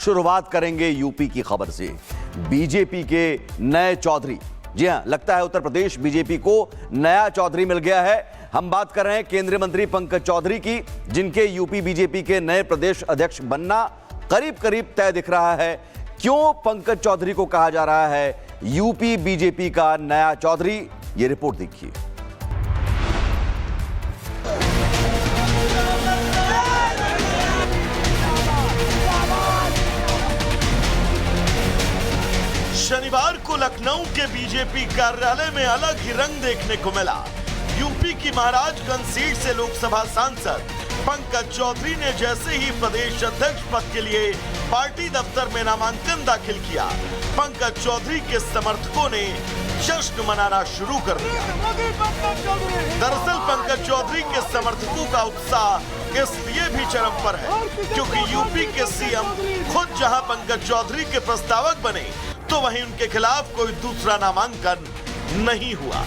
शुरुआत करेंगे यूपी की खबर से। बीजेपी के नए चौधरी, जी हां, लगता है उत्तर प्रदेश बीजेपी को नया चौधरी मिल गया है। हम बात कर रहे हैं केंद्रीय मंत्री पंकज चौधरी की, जिनके यूपी बीजेपी के नए प्रदेश अध्यक्ष बनना करीब करीब तय दिख रहा है। क्यों पंकज चौधरी को कहा जा रहा है यूपी बीजेपी का नया चौधरी, ये रिपोर्ट देखिए। शनिवार को लखनऊ के बीजेपी कार्यालय में अलग ही रंग देखने को मिला। यूपी की महाराजगंज सीट से लोकसभा सांसद पंकज चौधरी ने जैसे ही प्रदेश अध्यक्ष पद के लिए पार्टी दफ्तर में नामांकन दाखिल किया, पंकज चौधरी के समर्थकों ने जश्न मनाना शुरू कर दिया। दरअसल पंकज चौधरी के समर्थकों का उत्साह इसलिए भी चरम पर है क्योंकि यूपी के सीएम खुद जहां पंकज चौधरी के प्रस्तावक बने, तो वहीं उनके खिलाफ कोई दूसरा नामांकन नहीं हुआ।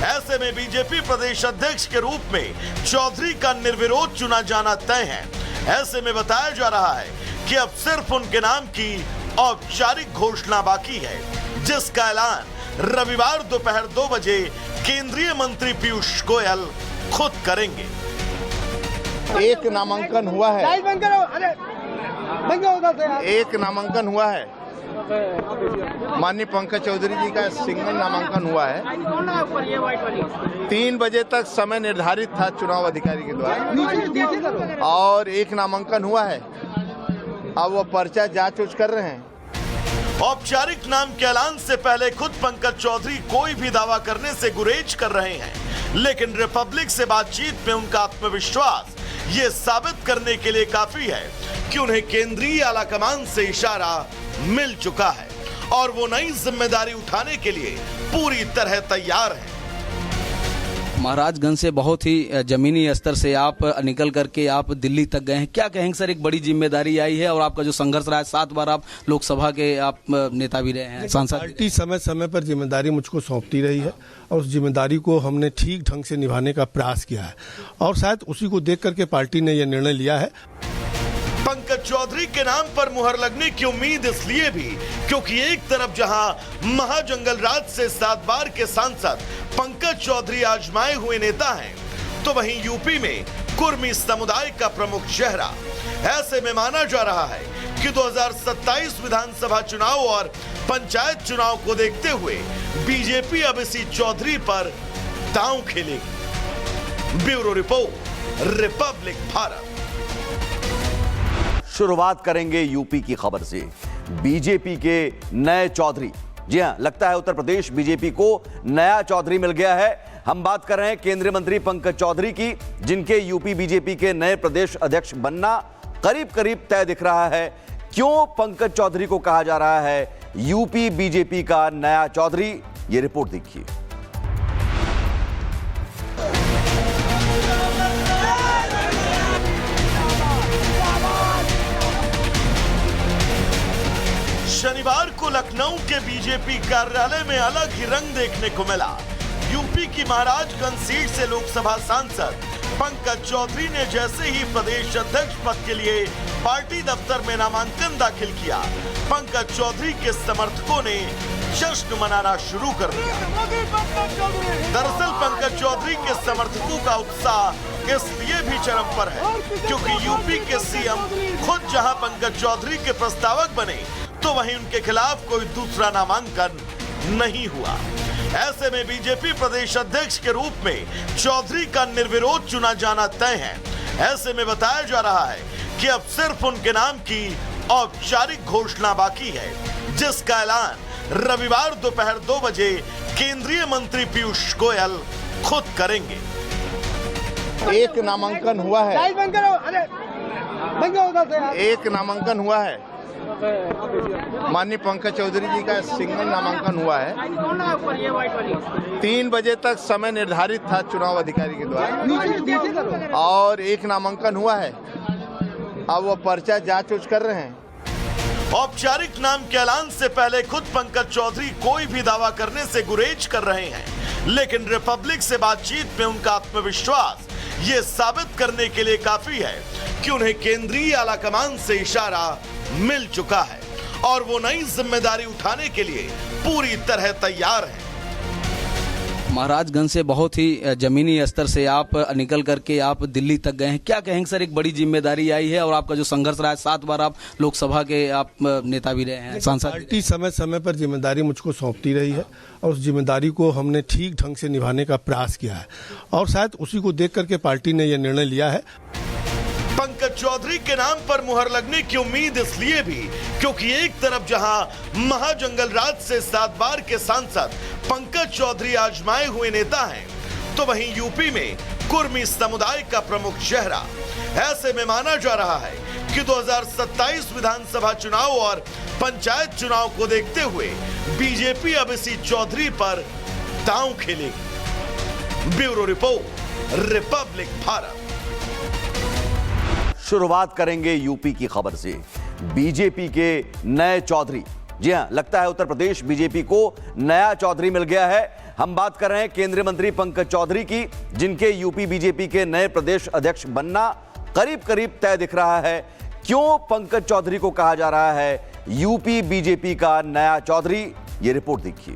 ऐसे में बीजेपी प्रदेश अध्यक्ष के रूप में चौधरी का निर्विरोध चुना जाना तय है। ऐसे में बताया जा रहा है कि अब सिर्फ उनके नाम की औपचारिक घोषणा बाकी है, जिसका ऐलान रविवार दोपहर 2 बजे केंद्रीय मंत्री पीयूष गोयल खुद करेंगे। एक नामांकन हुआ है, एक नामांकन हुआ है, माननीय पंकज चौधरी जी का सिंगल नामांकन हुआ है। 3 बजे तक समय निर्धारित था चुनाव अधिकारी के द्वारा, और एक नामांकन हुआ है। अब वो पर्चा जांच कर रहे हैं। औपचारिक नाम के ऐलान से पहले खुद पंकज चौधरी कोई भी दावा करने से गुरेज कर रहे हैं, लेकिन रिपब्लिक से बातचीत में उनका आत्मविश्वास ये साबित करने के लिए काफी है कि उन्हें केंद्रीय आलाकमान से इशारा मिल चुका है और वो नई जिम्मेदारी उठाने के लिए पूरी तरह तैयार हैं। महाराजगंज से बहुत ही जमीनी स्तर से आप निकल करके आप दिल्ली तक गए हैं, क्या कहेंगे सर? एक बड़ी जिम्मेदारी आई है और आपका जो संघर्ष रहा है, 7 बार आप लोकसभा के आप नेता भी रहे हैं, सांसद। पार्टी समय समय पर जिम्मेदारी मुझको सौंपती रही है और उस जिम्मेदारी को हमने ठीक ढंग से निभाने का प्रयास किया है और शायद उसी को देख करके पार्टी ने यह निर्णय लिया है। पंकज चौधरी के नाम पर मुहर लगने की उम्मीद इसलिए भी क्योंकि एक तरफ जहां महाजंगल राज से 7 बार के सांसद पंकज चौधरी आजमाए हुए नेता हैं, तो वहीं यूपी में कुर्मी समुदाय का प्रमुख चेहरा। ऐसे में माना जा रहा है कि 2027 विधानसभा चुनाव और पंचायत चुनाव को देखते हुए बीजेपी अब इसी चौधरी पर दांव खेलेगी। Bureau report, Republic Bharat. शुरुआत करेंगे यूपी की खबर से। बीजेपी के नए चौधरी, जी हां, लगता है उत्तर प्रदेश बीजेपी को नया चौधरी मिल गया है। हम बात कर रहे हैं केंद्रीय मंत्री पंकज चौधरी की, जिनके यूपी बीजेपी के नए प्रदेश अध्यक्ष बनना करीब करीब तय दिख रहा है। क्यों पंकज चौधरी को कहा जा रहा है यूपी बीजेपी का नया चौधरी, ये रिपोर्ट देखिए। शनिवार को लखनऊ के बीजेपी कार्यालय में अलग ही रंग देखने को मिला। यूपी की महाराजगंज सीट से लोकसभा सांसद पंकज चौधरी ने जैसे ही प्रदेश अध्यक्ष पद के लिए पार्टी दफ्तर में नामांकन दाखिल किया, पंकज चौधरी के समर्थकों ने जश्न मनाना शुरू कर दिया। दरअसल पंकज चौधरी के समर्थकों का उत्साह इसलिए भी चरम पर है क्योंकि यूपी के सीएम खुद जहां पंकज चौधरी के प्रस्तावक बने, तो वहीं उनके खिलाफ कोई दूसरा नामांकन नहीं हुआ। ऐसे में बीजेपी प्रदेश अध्यक्ष के रूप में चौधरी का निर्विरोध चुना जाना तय है। ऐसे में बताया जा रहा है कि अब सिर्फ उनके नाम की औपचारिक घोषणा बाकी है, जिसका ऐलान रविवार दोपहर 2 बजे केंद्रीय मंत्री पीयूष गोयल खुद करेंगे। एक नामांकन हुआ है, एक नामांकन हुआ है, माननीय पंकज चौधरी जी का सिंगल नामांकन हुआ है। 3 बजे तक समय निर्धारित था चुनाव अधिकारी के द्वारा, और एक नामांकन हुआ है। अब वो पर्चा जांच कर रहे हैं। औपचारिक नाम के ऐलान से पहले खुद पंकज चौधरी कोई भी दावा करने से गुरेज कर रहे हैं, लेकिन रिपब्लिक से बातचीत में उनका आत्मविश्वास ये साबित करने के लिए काफी है कि उन्हें केंद्रीय आलाकमान से इशारा मिल चुका है और वो नई जिम्मेदारी उठाने के लिए पूरी तरह तैयार है। महाराजगंज से बहुत ही जमीनी स्तर से आप निकल करके आप दिल्ली तक गए हैं, क्या कहेंगे सर? एक बड़ी जिम्मेदारी आई है और आपका जो संघर्ष रहा है, 7 बार आप लोकसभा के आप नेता भी रहे हैं, सांसद। पार्टी समय समय पर जिम्मेदारी मुझको सौंपती रही है और उस जिम्मेदारी को हमने ठीक ढंग से निभाने का प्रयास किया है और शायद उसी को देख करके पार्टी ने यह निर्णय लिया है। पंकज चौधरी के नाम पर मुहर लगने की उम्मीद इसलिए भी क्योंकि एक तरफ जहां महाजंगल राज से 7 बार के सांसद पंकज चौधरी आजमाए हुए नेता हैं, तो वहीं यूपी में कुर्मी समुदाय का प्रमुख चेहरा। ऐसे में माना जा रहा है कि 2027 विधानसभा चुनाव और पंचायत चुनाव को देखते हुए बीजेपी अब इसी चौधरी पर दांव खेलेगी। Bureau report, Republic Bharat. शुरुआत करेंगे यूपी की खबर से। बीजेपी के नए चौधरी, जी हां, लगता है उत्तर प्रदेश बीजेपी को नया चौधरी मिल गया है। हम बात कर रहे हैं केंद्रीय मंत्री पंकज चौधरी की, जिनके यूपी बीजेपी के नए प्रदेश अध्यक्ष बनना करीब करीब तय दिख रहा है। क्यों पंकज चौधरी को कहा जा रहा है यूपी बीजेपी का नया चौधरी, ये रिपोर्ट देखिए।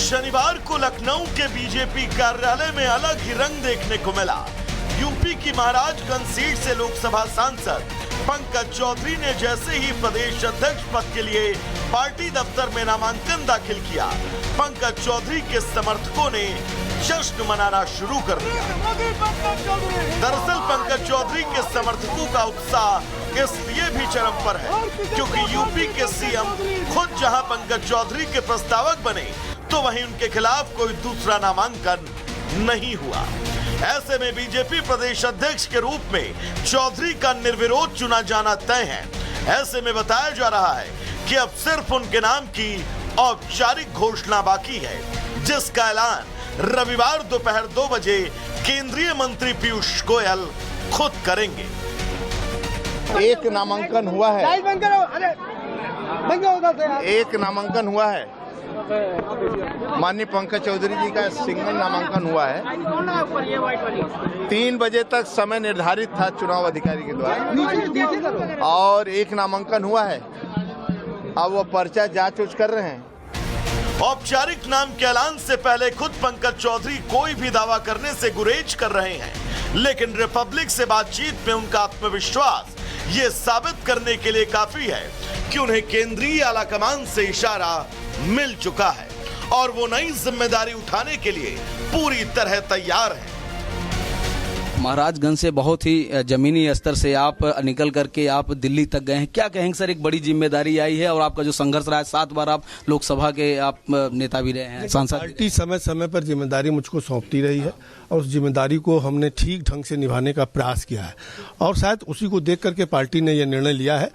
शनिवार को लखनऊ के बीजेपी कार्यालय में अलग ही रंग देखने को मिला। यूपी की महाराजगंज सीट से लोकसभा सांसद पंकज चौधरी ने जैसे ही प्रदेश अध्यक्ष पद के लिए पार्टी दफ्तर में नामांकन दाखिल किया, पंकज चौधरी के समर्थकों ने जश्न मनाना शुरू कर दिया। दरअसल पंकज चौधरी के समर्थकों का उत्साह इसलिए भी चरम पर है क्योंकि यूपी के सीएम खुद जहां पंकज चौधरी के प्रस्तावक बने, तो वहीं उनके खिलाफ कोई दूसरा नामांकन नहीं हुआ। ऐसे में बीजेपी प्रदेश अध्यक्ष के रूप में चौधरी का निर्विरोध चुना जाना तय है। ऐसे में बताया जा रहा है कि अब सिर्फ उनके नाम की औपचारिक घोषणा बाकी है, जिसका ऐलान रविवार दोपहर 2 बजे केंद्रीय मंत्री पीयूष गोयल खुद करेंगे। एक नामांकन हुआ है, एक नामांकन हुआ है, माननीय पंकज चौधरी जी का सिंगल नामांकन हुआ है। 3 बजे तक समय निर्धारित था चुनाव अधिकारी के द्वारा और एक नामांकन हुआ है। अब वो पर्चा जांच कर रहे हैं। औपचारिक नाम के ऐलान से पहले खुद पंकज चौधरी कोई भी दावा करने से गुरेज कर रहे हैं, लेकिन रिपब्लिक से बातचीत में उनका आत्मविश्वास ये साबित करने के लिए काफी है कि उन्हें केंद्रीय आलाकमान से इशारा मिल चुका है और वो नई जिम्मेदारी उठाने के लिए पूरी तरह तैयार हैं। महाराजगंज से बहुत ही जमीनी स्तर से आप निकल करके आप दिल्ली तक गए हैं, क्या कहेंगे सर? एक बड़ी जिम्मेदारी आई है और आपका जो संघर्ष रहा है, 7 बार आप लोकसभा के आप नेता भी रहे हैं, सांसद। पार्टी समय समय पर जिम्मेदारी मुझको सौंपती रही है और उस जिम्मेदारी को हमने ठीक ढंग से निभाने का प्रयास किया है और शायद उसी को देख करके पार्टी ने यह निर्णय लिया है।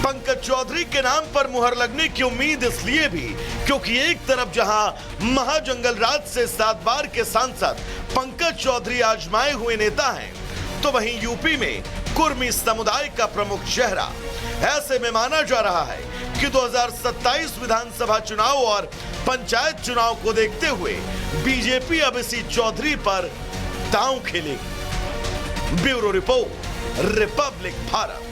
पंकज चौधरी के नाम पर मुहर लगने की उम्मीद इसलिए भी क्योंकि एक तरफ जहां महाजंगल राज से 7 बार के सांसद पंकज चौधरी आजमाए हुए नेता हैं, तो वहीं यूपी में कुर्मी समुदाय का प्रमुख चेहरा। ऐसे में माना जा रहा है कि 2027 विधानसभा चुनाव और पंचायत चुनाव को देखते हुए बीजेपी अब इसी चौधरी पर दांव खेलेगी। Bureau report, Republic Bharat.